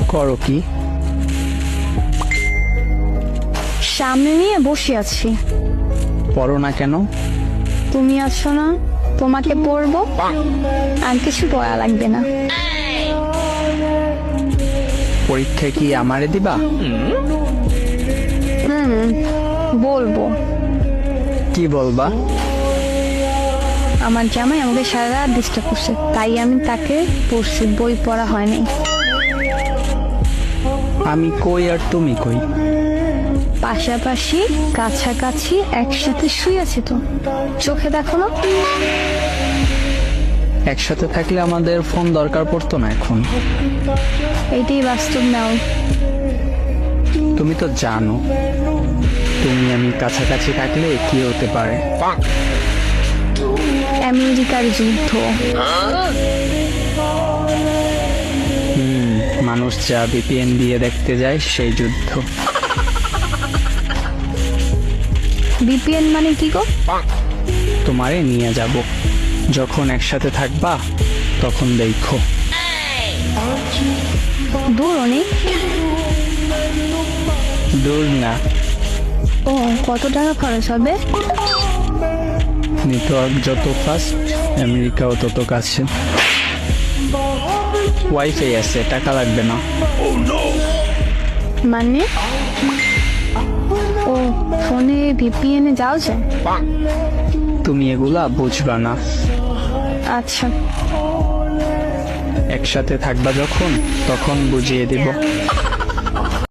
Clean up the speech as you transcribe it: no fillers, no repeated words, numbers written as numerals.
করো কি? সামনে নিয়ে বসে আছি। পড়ো না কেন? তুমি আছো না, তোমাকে পড়বো। আর কিছু পড়া লাগবে না। পরীক্ষা কি আমারে দিবা? বলবো। কি বলবা? আমার জামাই আমাকে সারা রাত ডিস্টার্ব করছে, তাই আমি তাকে পড়ছি, বই পড়া হয়নি। আমি কই আর তুমি কই? পাশাপাশি কাছাকাছি একসাথে শুয়ে আছি তো, চোখে দেখো না। একসাথে থাকলে আমাদের ফোন দরকার পড়তো না এখন। এইটাই বাস্তব নাও। তুমি তো জানো তুমি আমি কাছাকাছি থাকলে কি হতে পারে। আমেরিকার যুদ্ধ। মানুষ যা ভিপিএন দিয়ে দেখতে যায় সেই যুদ্ধ। বিপিএন মানে কি গো? তোমারে নিয়ে যাব, যখন একসাথে থাকবা তখন দেখো। দূর অনেক। দূর না। ও, কত টাকা খরচ হবে? নেটওয়ার্ক যত ফাস্ট আমেরিকাও তত কাছে। ওয়াইফাই আছে, টাকা লাগবে না। মানে? ও, ফোনে ভিপিএন এ যাও যায়? তুমি এগুলা বুঝবা না। আচ্ছা। একসাথে থাকবা যখন, তখন বুঝিয়ে দিব।